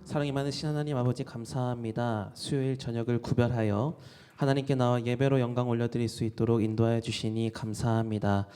사랑이 많으신 하나님 아버지 감사합니다. 수요일 저녁을 구별하여 하나님께 나와 예배로 영광 올려드릴 수 있도록 인도하여 주시니 감사합니다.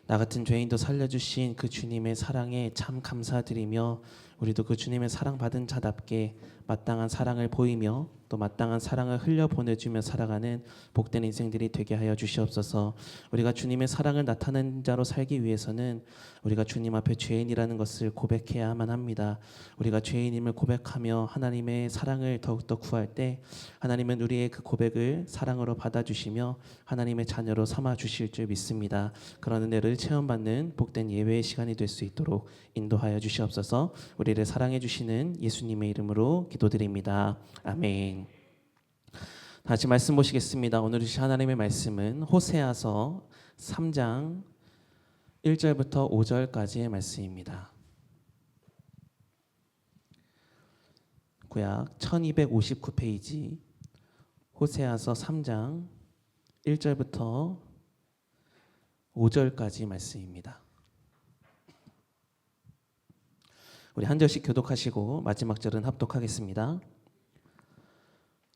나 같은 죄인도 살려주신 그 주님의 사랑에 참 감사드리며 우리도 그 주님의 사랑받은 자답게 마땅한 사랑을 보이며 또 마땅한 사랑을 흘려보내주며 살아가는 복된 인생들이 되게 하여 주시옵소서. 우리가 주님의 사랑을 나타내는 자로 살기 위해서는 우리가 주님 앞에 죄인이라는 것을 고백해야만 합니다. 우리가 죄인임을 고백하며 하나님의 사랑을 더욱더 구할 때 하나님은 우리의 그 고백을 사랑으로 받아주시며 하나님의 자녀로 삼아주실 줄 믿습니다. 그런 은혜를 체험받는 복된 예배의 시간이 될 수 있도록 인도하여 주시옵소서. 우리를 사랑해 주시는 예수님의 이름으로 기도드립니다. 아멘. 다시 말씀 보시겠습니다. 오늘 주신 하나님의 말씀은 호세아서 3장 1절부터 5절까지의 말씀입니다. 구약 1259페이지 호세아서 3장 1절부터 5절까지 말씀입니다. 우리 한 절씩 교독하시고 마지막 절은 합독하겠습니다.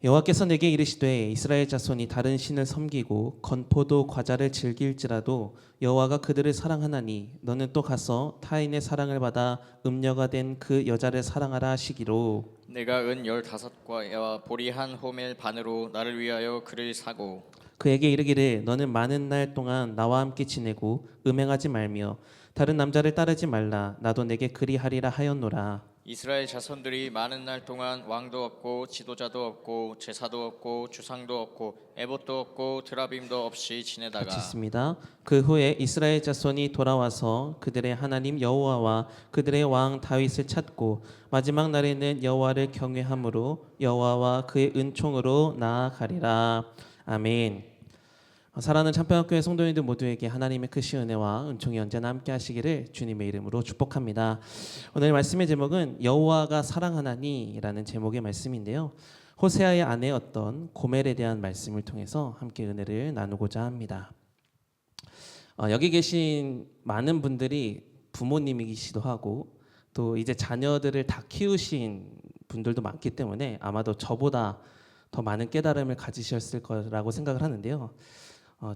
여호와께서 내게 이르시되 이스라엘 자손이 다른 신을 섬기고 건포도 과자를 즐길지라도 여호와가 그들을 사랑하나니 너는 또 가서 타인의 사랑을 받아 음녀가 된 그 여자를 사랑하라 하시기로 내가 은 15과와 보리 한 호멜 반으로 나를 위하여 그를 사고 그에게 이르기를 너는 많은 날 동안 나와 함께 지내고 음행하지 말며 다른 남자를 따르지 말라. 나도 내게 그리하리라 하였노라. 이스라엘 자손들이 많은 날 동안 왕도 없고 지도자도 없고 제사도 없고 주상도 없고 에봇도 없고 드라빔도 없이 지내다가 같이 있습니다. 그 후에 이스라엘 자손이 돌아와서 그들의 하나님 여호와와 그들의 왕 다윗을 찾고 마지막 날에는 여호와를 경외함으로 여호와와 그의 은총으로 나아가리라. 아멘. 사랑하는 참평학교의 성도님들 모두에게 하나님의 크신 은혜와 은총이 언제나 함께 하시기를 주님의 이름으로 축복합니다. 오늘 말씀의 제목은 여호와가 사랑하나니라는 제목의 말씀인데요. 호세아의 아내였던 고멜에 대한 말씀을 통해서 함께 은혜를 나누고자 합니다. 여기 계신 많은 분들이 부모님이시기도 하고 또 이제 자녀들을 다 키우신 분들도 많기 때문에 아마도 저보다 더 많은 깨달음을 가지셨을 거라고 생각을 하는데요.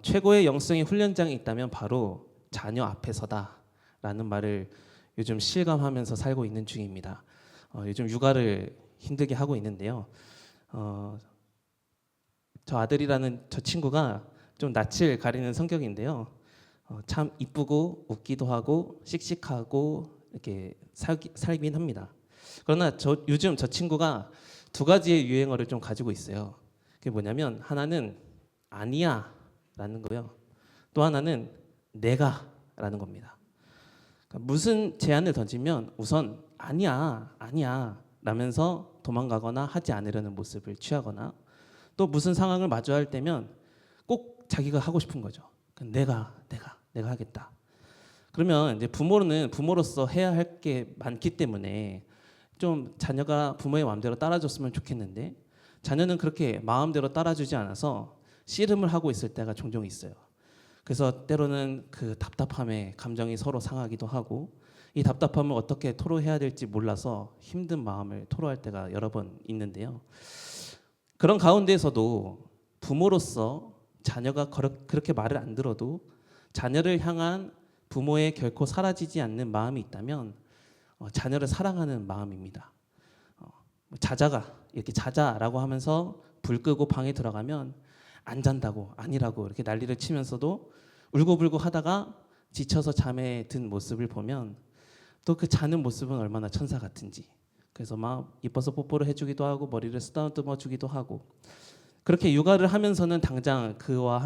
최고의 영성의 훈련장이 있다면 바로 자녀 앞에서다라는 말을 요즘 실감하면서 살고 있는 중입니다. 요즘 육아를 힘들게 하고 있는데요. 저 아들이라는 저 친구가 좀 낯을 가리는 성격인데요. 참 이쁘고 웃기도 하고 씩씩하고 이렇게 살긴 합니다. 그러나 요즘 저 친구가 두 가지의 유행어를 좀 가지고 있어요. 그게 뭐냐면 하나는 아니야 라는 거요. 또 하나는 내가 라는 겁니다. 그러니까 무슨 제안을 던지면 우선 아니야 라면서 도망가거나 하지 않으려는 모습을 취하거나 또 무슨 상황을 마주할 때면 꼭 자기가 하고 싶은 거죠. 내가 하겠다. 그러면 이제 부모는 부모로서 해야 할 게 많기 때문에 좀 자녀가 부모의 마음대로 따라줬으면 좋겠는데 자녀는 그렇게 마음대로 따라주지 않아서 씨름을 하고 있을 때가 종종 있어요. 그래서 때로는 그 답답함에 감정이 서로 상하기도 하고 이 답답함을 어떻게 토로해야 될지 몰라서 힘든 마음을 토로할 때가 여러 번 있는데요. 그런 가운데에서도 부모로서 자녀가 그렇게 말을 안 들어도 자녀를 향한 부모의 결코 사라지지 않는 마음이 있다면 자녀를 사랑하는 마음입니다. 자자가 이렇게 자자라고 하면서 불 끄고 방에 들어가면 안 잔다고 아니라고 이렇게 난리를 치면서도 울고불고 하다가 지쳐서 잠에 든 모습을 보면 또 그 자는 모습은 얼마나 천사 같은지 그래서 막 이뻐서 뽀뽀를 해주기도 하고 머리를 쓰다듬어 주기도 하고 그렇게 육아를 하면서는 당장 그와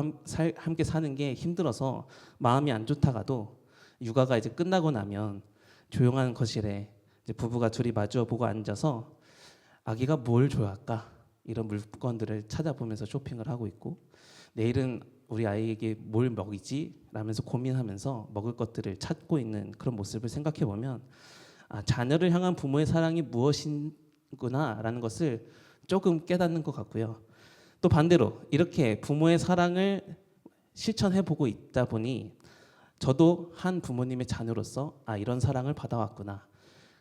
함께 사는 게 힘들어서 마음이 안 좋다가도 육아가 이제 끝나고 나면 조용한 거실에 이제 부부가 둘이 마주어 보고 앉아서 아기가 뭘 좋아할까? 이런 물건들을 찾아보면서 쇼핑을 하고 있고 내일은 우리 아이에게 뭘 먹이지? 라면서 고민하면서 먹을 것들을 찾고 있는 그런 모습을 생각해 보면 자녀를 향한 부모의 사랑이 무엇인구나 라는 것을 조금 깨닫는 것 같고요. 또 반대로 이렇게 부모의 사랑을 실천해 보고 있다 보니 저도 한 부모님의 자녀로서 이런 사랑을 받아왔구나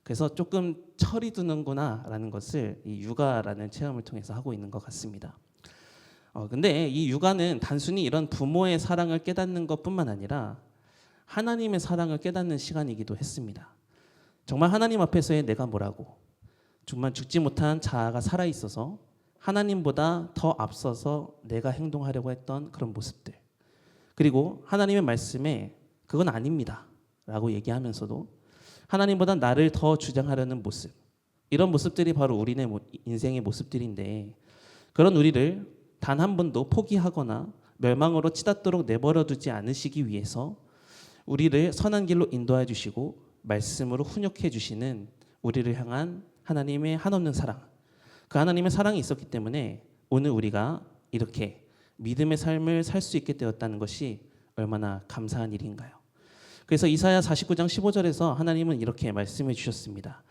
그래서 조금 철이 드는구나라는 것을 이 육아라는 체험을 통해서 하고 있는 것 같습니다. 근데 이 육아는 단순히 이런 부모의 사랑을 깨닫는 것뿐만 아니라 하나님의 사랑을 깨닫는 시간이기도 했습니다. 정말 하나님 앞에서의 내가 뭐라고, 정말 죽지 못한 자아가 살아 있어서 하나님보다 더 앞서서 내가 행동하려고 했던 그런 모습들, 그리고 하나님의 말씀에 그건 아닙니다 라고 얘기하면서도 하나님보다 나를 더 주장하려는 모습, 이런 모습들이 바로 우리네 인생의 모습들인데, 그런 우리를 단 한 번도 포기하거나 멸망으로 치닫도록 내버려 두지 않으시기 위해서 우리를 선한 길로 인도해 주시고 말씀으로 훈육해 주시는 우리를 향한 하나님의 한없는 사랑, 그 하나님의 사랑이 있었기 때문에 오늘 우리가 이렇게 믿음의 삶을 살 수 있게 되었다는 것이 얼마나 감사한 일인가요? 그래서 이사야 49장 15절에서 하나님은 이렇게 말씀해 주셨습니다.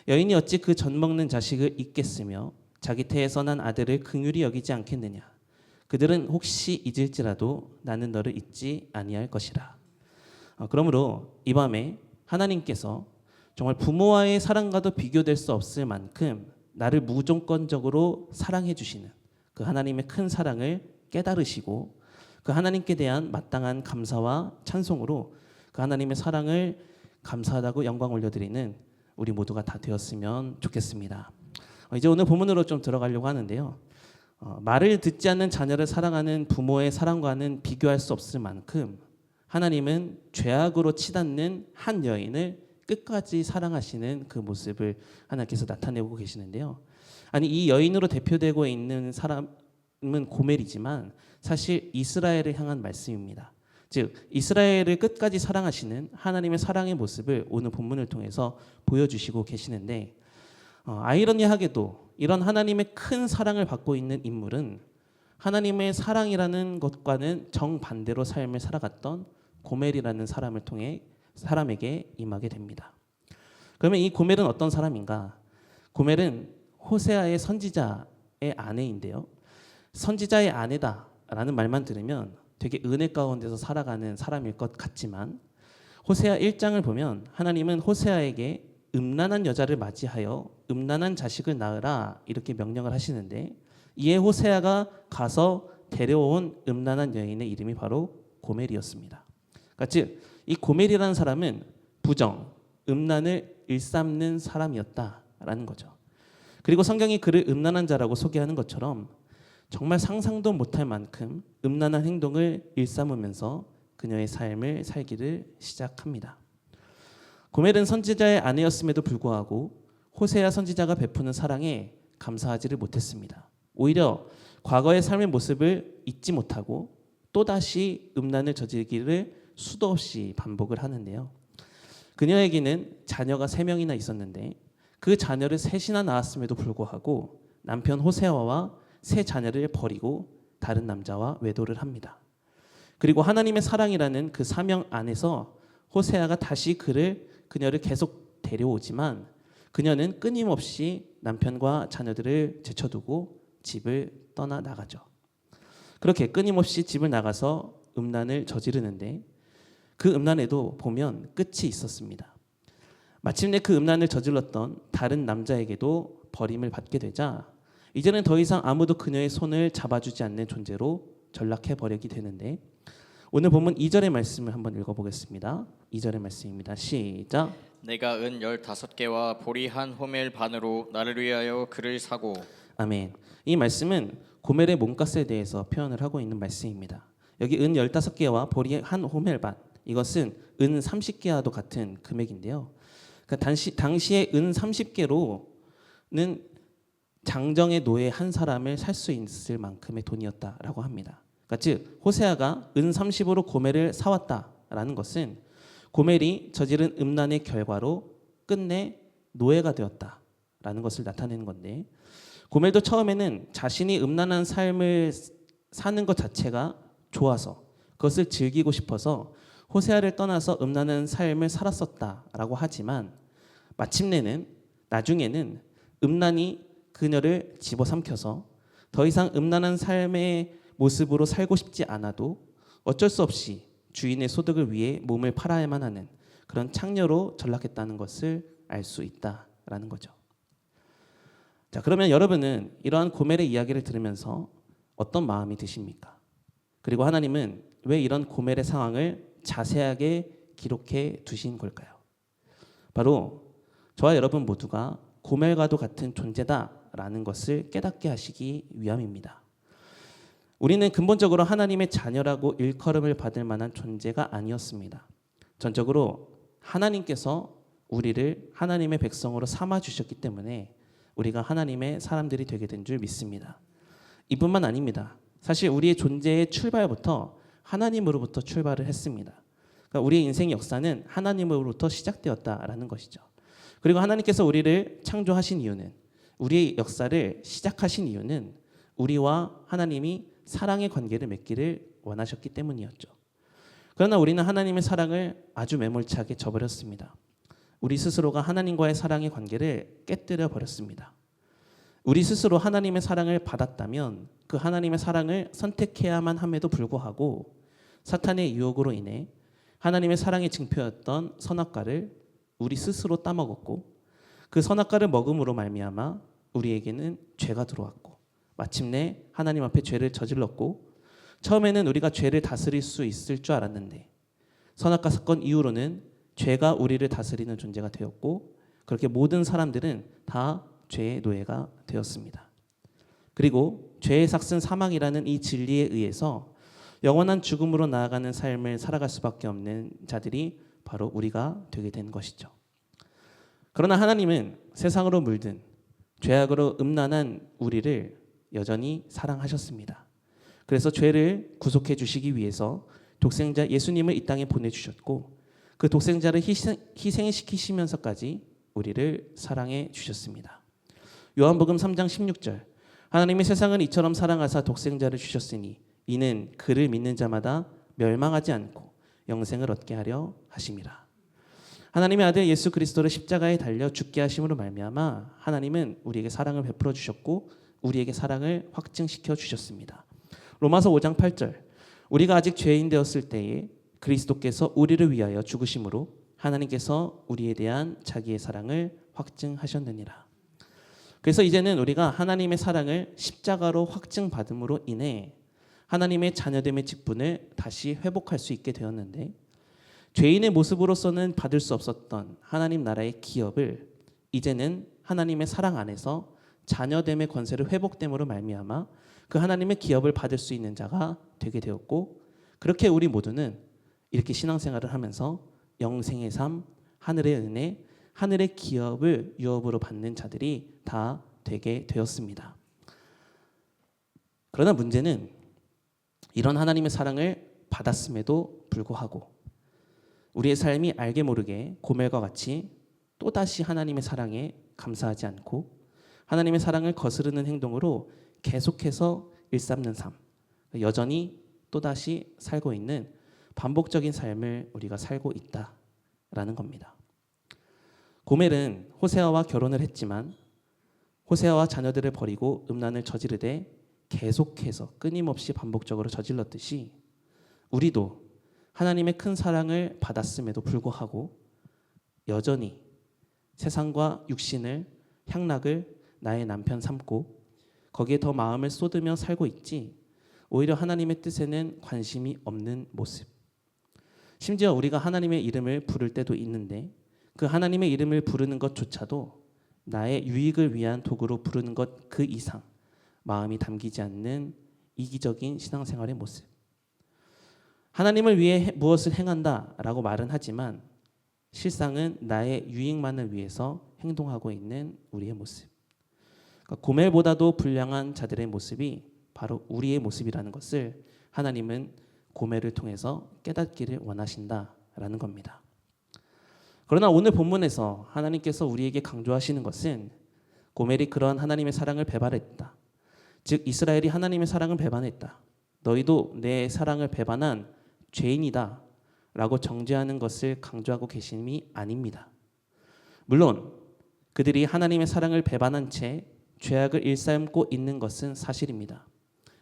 여인이 어찌 그 젖 먹는 자식을 잊겠으며 자기 태에서 난 아들을 긍휼히 여기지 않겠느냐. 그들은 혹시 잊을지라도 나는 너를 잊지 아니할 것이라. 그러므로 이 밤에 하나님께서 정말 부모와의 사랑과도 비교될 수 없을 만큼 나를 무조건적으로 사랑해 주시는 그 하나님의 큰 사랑을 깨달으시고 그 하나님께 대한 마땅한 감사와 찬송으로 그 하나님의 사랑을 감사하다고 영광 올려드리는 우리 모두가 다 되었으면 좋겠습니다. 이제 오늘 본문으로 좀 들어가려고 하는데요. 말을 듣지 않는 자녀를 사랑하는 부모의 사랑과는 비교할 수 없을 만큼 하나님은 죄악으로 치닫는 한 여인을 끝까지 사랑하시는 그 모습을 하나님께서 나타내고 계시는데요. 아니, 이 여인으로 대표되고 있는 사람은 고멜이지만 사실 이스라엘을 향한 말씀입니다. 즉 이스라엘을 끝까지 사랑하시는 하나님의 사랑의 모습을 오늘 본문을 통해서 보여주시고 계시는데, 아이러니하게도 이런 하나님의 큰 사랑을 받고 있는 인물은 하나님의 사랑이라는 것과는 정반대로 삶을 살아갔던 고멜이라는 사람을 통해 사람에게 임하게 됩니다. 그러면 이 고멜은 어떤 사람인가? 고멜은 호세아의 선지자의 아내인데요. 선지자의 아내다라는 말만 들으면 되게 은혜 가운데서 살아가는 사람일 것 같지만 호세아 1장을 보면 하나님은 호세아에게 음란한 여자를 맞이하여 음란한 자식을 낳으라 이렇게 명령을 하시는데, 이에 호세아가 가서 데려온 음란한 여인의 이름이 바로 고멜이었습니다. 그러니까 즉 이 고멜이라는 사람은 부정, 음란을 일삼는 사람이었다라는 거죠. 그리고 성경이 그를 음란한 자라고 소개하는 것처럼 정말 상상도 못할 만큼 음란한 행동을 일삼으면서 그녀의 삶을 살기를 시작합니다. 고멜은 선지자의 아내였음에도 불구하고 호세아 선지자가 베푸는 사랑에 감사하지를 못했습니다. 오히려 과거의 삶의 모습을 잊지 못하고 또다시 음란을 저지르기를 수도 없이 반복을 하는데요. 그녀에게는 자녀가 3명이나 있었는데 그 자녀를 셋이나 낳았음에도 불구하고 남편 호세아와 세 자녀를 버리고 다른 남자와 외도를 합니다. 그리고 하나님의 사랑이라는 그 사명 안에서 호세아가 다시 그녀를 계속 데려오지만 그녀는 끊임없이 남편과 자녀들을 제쳐두고 집을 떠나 나가죠. 그렇게 끊임없이 집을 나가서 음란을 저지르는데 그 음란에도 보면 끝이 있었습니다. 마침내 그 음란을 저질렀던 다른 남자에게도 버림을 받게 되자 이제는 더 이상 아무도 그녀의 손을 잡아주지 않는 존재로 전락해버리게 되는데, 오늘 본문 2절의 말씀을 한번 읽어보겠습니다. 2절의 말씀입니다. 시작. 내가 은 15개와 보리 한 호멜 반으로 나를 위하여 그를 사고. 아멘. 이 말씀은 고멜의 몸값에 대해서 표현을 하고 있는 말씀입니다. 여기 은 15개와 보리 한 호멜 반, 이것은 은 30개와도 같은 금액인데요. 그러니까 당시에 은 30개로는 장정의 노예 한 사람을 살 수 있을 만큼의 돈이었다라고 합니다. 그러니까 즉 호세아가 은 30으로 고멜을 사왔다라는 것은 고멜이 저지른 음란의 결과로 끝내 노예가 되었다라는 것을 나타내는 건데, 고멜도 처음에는 자신이 음란한 삶을 사는 것 자체가 좋아서 그것을 즐기고 싶어서 호세아를 떠나서 음란한 삶을 살았었다라고 하지만 나중에는 음란이 그녀를 집어삼켜서 더 이상 음란한 삶의 모습으로 살고 싶지 않아도 어쩔 수 없이 주인의 소득을 위해 몸을 팔아야만 하는 그런 창녀로 전락했다는 것을 알 수 있다라는 거죠. 자, 그러면 여러분은 이러한 고멜의 이야기를 들으면서 어떤 마음이 드십니까? 그리고 하나님은 왜 이런 고멜의 상황을 자세하게 기록해 두신 걸까요? 바로 저와 여러분 모두가 고멜과도 같은 존재다라는 것을 깨닫게 하시기 위함입니다. 우리는 근본적으로 하나님의 자녀라고 일컬음을 받을 만한 존재가 아니었습니다. 전적으로 하나님께서 우리를 하나님의 백성으로 삼아 주셨기 때문에 우리가 하나님의 사람들이 되게 된 줄 믿습니다. 이뿐만 아닙니다. 사실 우리의 존재의 출발부터 하나님으로부터 출발을 했습니다. 그러니까 우리의 인생 역사는 하나님으로부터 시작되었다라는 것이죠. 그리고 하나님께서 우리를 창조하신 이유는, 우리의 역사를 시작하신 이유는 우리와 하나님이 사랑의 관계를 맺기를 원하셨기 때문이었죠. 그러나 우리는 하나님의 사랑을 아주 매몰차게 저버렸습니다. 우리 스스로가 하나님과의 사랑의 관계를 깨뜨려 버렸습니다. 우리 스스로 하나님의 사랑을 받았다면 그 하나님의 사랑을 선택해야만 함에도 불구하고 사탄의 유혹으로 인해 하나님의 사랑의 증표였던 선악과를 우리 스스로 따먹었고, 그 선악과를 먹음으로 말미암아 우리에게는 죄가 들어왔고, 마침내 하나님 앞에 죄를 저질렀고, 처음에는 우리가 죄를 다스릴 수 있을 줄 알았는데 선악과 사건 이후로는 죄가 우리를 다스리는 존재가 되었고, 그렇게 모든 사람들은 다 죄의 노예가 되었습니다. 그리고 죄의 삭슨 사망이라는 이 진리에 의해서 영원한 죽음으로 나아가는 삶을 살아갈 수밖에 없는 자들이 바로 우리가 되게 된 것이죠. 그러나 하나님은 세상으로 물든 죄악으로 음란한 우리를 여전히 사랑하셨습니다. 그래서 죄를 구속해 주시기 위해서 독생자 예수님을 이 땅에 보내주셨고, 그 독생자를 희생시키시면서까지 우리를 사랑해 주셨습니다. 요한복음 3장 16절, 하나님이 세상을 이처럼 사랑하사 독생자를 주셨으니 이는 그를 믿는 자마다 멸망하지 않고 영생을 얻게 하려 하심이라. 하나님의 아들 예수 그리스도를 십자가에 달려 죽게 하심으로 말미암아 하나님은 우리에게 사랑을 베풀어 주셨고 우리에게 사랑을 확증시켜 주셨습니다. 로마서 5장 8절, 우리가 아직 죄인 되었을 때에 그리스도께서 우리를 위하여 죽으심으로 하나님께서 우리에 대한 자기의 사랑을 확증하셨느니라. 그래서 이제는 우리가 하나님의 사랑을 십자가로 확증받음으로 인해 하나님의 자녀됨의 직분을 다시 회복할 수 있게 되었는데, 죄인의 모습으로서는 받을 수 없었던 하나님 나라의 기업을 이제는 하나님의 사랑 안에서 자녀됨의 권세를 회복됨으로 말미암아 그 하나님의 기업을 받을 수 있는 자가 되게 되었고, 그렇게 우리 모두는 이렇게 신앙생활을 하면서 영생의 삶, 하늘의 은혜, 하늘의 기업을 유업으로 받는 자들이 다 되게 되었습니다. 그러나 문제는 이런 하나님의 사랑을 받았음에도 불구하고 우리의 삶이 알게 모르게 고멜과 같이 또다시 하나님의 사랑에 감사하지 않고 하나님의 사랑을 거스르는 행동으로 계속해서 일삼는 삶, 여전히 또다시 살고 있는 반복적인 삶을 우리가 살고 있다라는 겁니다. 고멜은 호세아와 결혼을 했지만 호세아와 자녀들을 버리고 음란을 저지르되 계속해서 끊임없이 반복적으로 저질렀듯이 우리도 하나님의 큰 사랑을 받았음에도 불구하고 여전히 세상과 육신을, 향락을 나의 남편 삼고 거기에 더 마음을 쏟으며 살고 있지, 오히려 하나님의 뜻에는 관심이 없는 모습. 심지어 우리가 하나님의 이름을 부를 때도 있는데 그 하나님의 이름을 부르는 것조차도 나의 유익을 위한 도구로 부르는 것 그 이상 마음이 담기지 않는 이기적인 신앙생활의 모습. 하나님을 위해 무엇을 행한다라고 말은 하지만 실상은 나의 유익만을 위해서 행동하고 있는 우리의 모습. 그러니까 고멜보다도 불량한 자들의 모습이 바로 우리의 모습이라는 것을 하나님은 고멜을 통해서 깨닫기를 원하신다라는 겁니다. 그러나 오늘 본문에서 하나님께서 우리에게 강조하시는 것은 고멜이 그러한 하나님의 사랑을 배반했다. 즉 이스라엘이 하나님의 사랑을 배반했다. 너희도 내 사랑을 배반한 죄인이다 라고 정죄하는 것을 강조하고 계심이 아닙니다. 물론 그들이 하나님의 사랑을 배반한 채 죄악을 일삼고 있는 것은 사실입니다.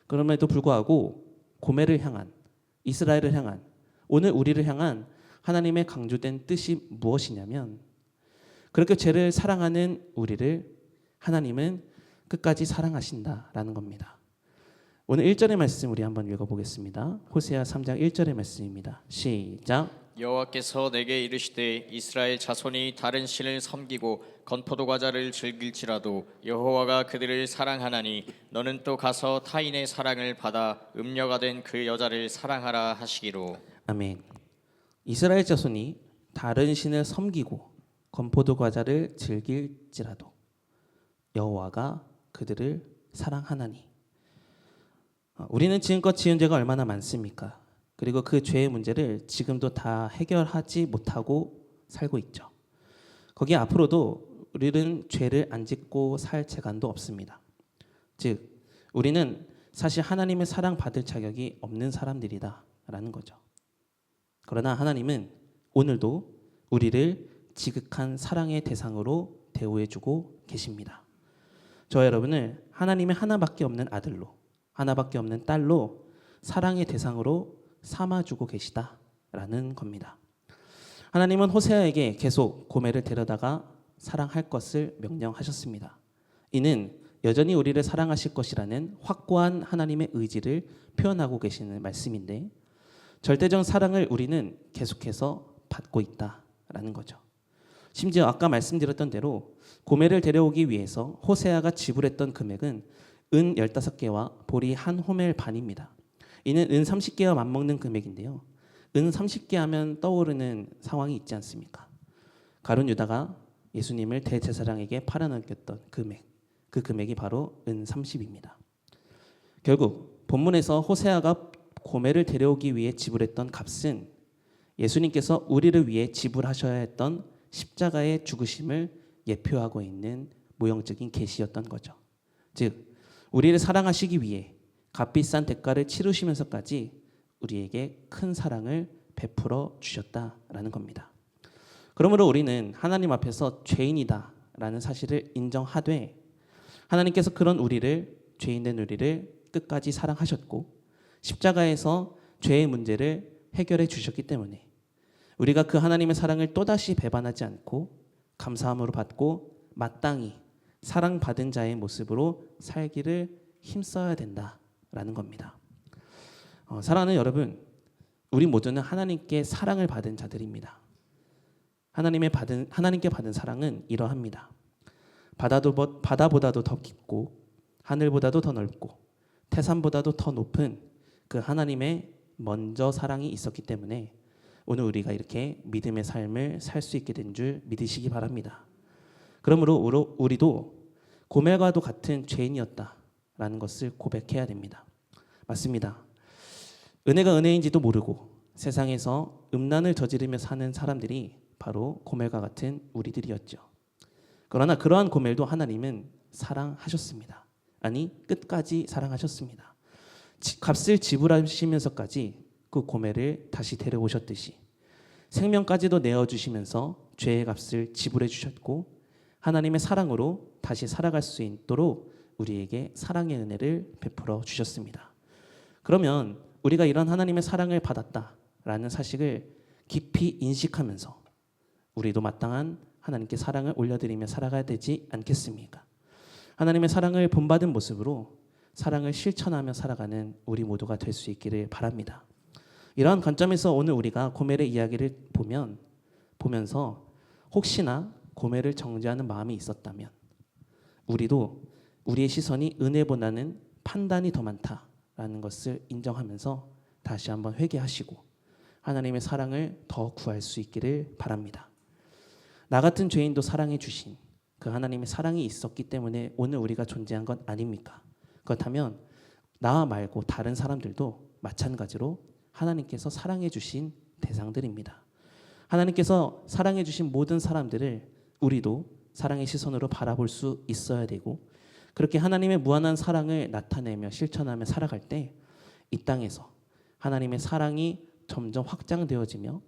그럼에도 불구하고 고멜을 향한, 이스라엘을 향한, 오늘 우리를 향한 하나님의 강조된 뜻이 무엇이냐면 그렇게 죄를 사랑하는 우리를 하나님은 끝까지 사랑하신다라는 겁니다. 오늘 1절의 말씀 우리 한번 읽어보겠습니다. 호세아 3장 1절의 말씀입니다. 시작. 여호와께서 내게 이르시되 이스라엘 자손이 다른 신을 섬기고 건포도 과자를 즐길지라도 여호와가 그들을 사랑하나니 너는 또 가서 타인의 사랑을 받아 음녀가 된 그 여자를 사랑하라 하시기로. 아멘. 이스라엘 자손이 다른 신을 섬기고 건포도 과자를 즐길지라도 여호와가 그들을 사랑하나니. 우리는 지금껏 지은 죄가 얼마나 많습니까? 그리고 그 죄의 문제를 지금도 다 해결하지 못하고 살고 있죠. 거기에 앞으로도 우리는 죄를 안 짓고 살 재간도 없습니다. 즉 우리는 사실 하나님의 사랑받을 자격이 없는 사람들이다라는 거죠. 그러나 하나님은 오늘도 우리를 지극한 사랑의 대상으로 대우해주고 계십니다. 저 여러분을 하나님의 하나밖에 없는 아들로, 하나밖에 없는 딸로 사랑의 대상으로 삼아주고 계시다라는 겁니다. 하나님은 호세아에게 계속 고멜을 데려다가 사랑할 것을 명령하셨습니다. 이는 여전히 우리를 사랑하실 것이라는 확고한 하나님의 의지를 표현하고 계시는 말씀인데, 절대적 사랑을 우리는 계속해서 받고 있다라는 거죠. 심지어 아까 말씀드렸던 대로 고멜을 데려오기 위해서 호세아가 지불했던 금액은 은 15개와 보리 한 호멜 반입니다. 이는 은 30개와 맞먹는 금액인데요. 은 30개 하면 떠오르는 상황이 있지 않습니까? 가룟 유다가 예수님을 대제사장에게 팔아넘겼던 금액, 그 금액이 바로 은 30입니다. 결국 본문에서 호세아가 고멜을 데려오기 위해 지불했던 값은 예수님께서 우리를 위해 지불하셔야 했던 십자가의 죽으심을 예표하고 있는 모형적인 계시였던 거죠. 즉 우리를 사랑하시기 위해 값비싼 대가를 치르시면서까지 우리에게 큰 사랑을 베풀어 주셨다라는 겁니다. 그러므로 우리는 하나님 앞에서 죄인이다라는 사실을 인정하되 하나님께서 그런 우리를, 죄인된 우리를 끝까지 사랑하셨고 십자가에서 죄의 문제를 해결해 주셨기 때문에 우리가 그 하나님의 사랑을 또다시 배반하지 않고 감사함으로 받고 마땅히 사랑받은 자의 모습으로 살기를 힘써야 된다라는 겁니다. 사랑하는 여러분, 우리 모두는 하나님께 사랑을 받은 자들입니다. 하나님께 받은 사랑은 이러합니다. 바다보다도 더 깊고 하늘보다도 더 넓고 태산보다도 더 높은 그 하나님의 먼저 사랑이 있었기 때문에 오늘 우리가 이렇게 믿음의 삶을 살 수 있게 된 줄 믿으시기 바랍니다. 그러므로 우리도 고멜과도 같은 죄인이었다라는 것을 고백해야 됩니다. 맞습니다. 은혜가 은혜인지도 모르고 세상에서 음란을 저지르며 사는 사람들이 바로 고멜과 같은 우리들이었죠. 그러나 그러한 고멜도 하나님은 사랑하셨습니다. 아니 끝까지 사랑하셨습니다. 값을 지불하시면서까지 그 고멜을 다시 데려오셨듯이 생명까지도 내어주시면서 죄의 값을 지불해 주셨고 하나님의 사랑으로 다시 살아갈 수 있도록 우리에게 사랑의 은혜를 베풀어 주셨습니다. 그러면 우리가 이런 하나님의 사랑을 받았다라는 사실을 깊이 인식하면서 우리도 마땅한 하나님께 사랑을 올려드리며 살아가야 되지 않겠습니까? 하나님의 사랑을 본받은 모습으로 사랑을 실천하며 살아가는 우리 모두가 될 수 있기를 바랍니다. 이러한 관점에서 오늘 우리가 고멜의 이야기를 보면서 혹시나 고멜을 정죄하는 마음이 있었다면 우리도 우리의 시선이 은혜보다는 판단이 더 많다라는 것을 인정하면서 다시 한번 회개하시고 하나님의 사랑을 더 구할 수 있기를 바랍니다. 나 같은 죄인도 사랑해 주신 그 하나님의 사랑이 있었기 때문에 오늘 우리가 존재한 것 아닙니까? 그렇다면 나 말고 다른 사람들도 마찬가지로 하나님께서 사랑해 주신 대상들입니다. 하나님께서 사랑해 주신 모든 사람들을 우리도 사랑의 시선으로 바라볼 수 있어야 되고 그렇게 하나님의 무한한 사랑을 나타내며 실천하며 살아갈 때 이 땅에서 하나님의 사랑이 점점 확장되어지며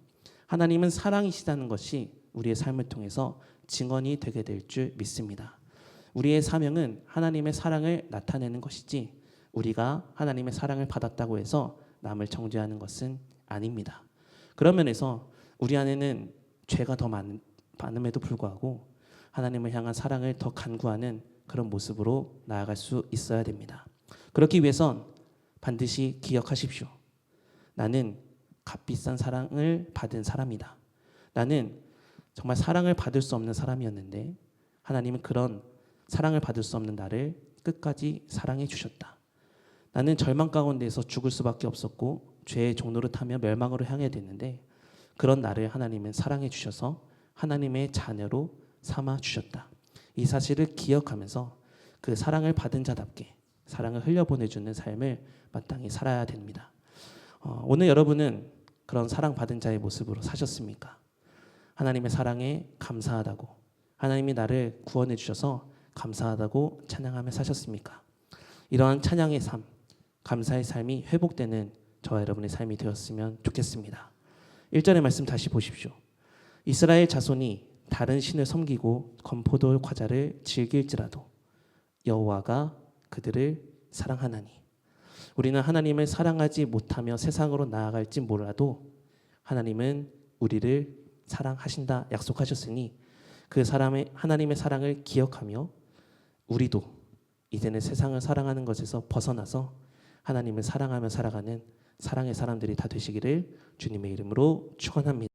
하나님은 사랑이시다는 것이 우리의 삶을 통해서 증언이 되게 될 줄 믿습니다. 우리의 사명은 하나님의 사랑을 나타내는 것이지 우리가 하나님의 사랑을 받았다고 해서 남을 정죄하는 것은 아닙니다. 그런 면에서 우리 안에는 죄가 더 많음에도 불구하고 하나님을 향한 사랑을 더 간구하는 그런 모습으로 나아갈 수 있어야 됩니다. 그렇기 위해선 반드시 기억하십시오. 나는 값비싼 사랑을 받은 사람이다. 나는 정말 사랑을 받을 수 없는 사람이었는데 하나님은 그런 사랑을 받을 수 없는 나를 끝까지 사랑해 주셨다. 나는 절망 가운데서 죽을 수밖에 없었고 죄의 종로를 타며 멸망으로 향해 됐는데 그런 나를 하나님은 사랑해 주셔서 하나님의 자녀로 삼아 주셨다. 이 사실을 기억하면서 그 사랑을 받은 자답게 사랑을 흘려보내주는 삶을 마땅히 살아야 됩니다. 오늘 여러분은 그런 사랑받은 자의 모습으로 사셨습니까? 하나님의 사랑에 감사하다고, 하나님이 나를 구원해 주셔서 감사하다고 찬양하며 사셨습니까? 이러한 찬양의 삶, 감사의 삶이 회복되는 저와 여러분의 삶이 되었으면 좋겠습니다. 1절의 말씀 다시 보십시오. 이스라엘 자손이 다른 신을 섬기고 건포도 과자를 즐길지라도 여호와가 그들을 사랑하나니. 우리는 하나님을 사랑하지 못하며 세상으로 나아갈지 몰라도 하나님은 우리를 사랑하신다 약속하셨으니 그 사람의 하나님의 사랑을 기억하며 우리도 이제는 세상을 사랑하는 것에서 벗어나서 하나님을 사랑하며 살아가는 사랑의 사람들이 다 되시기를 주님의 이름으로 축원합니다.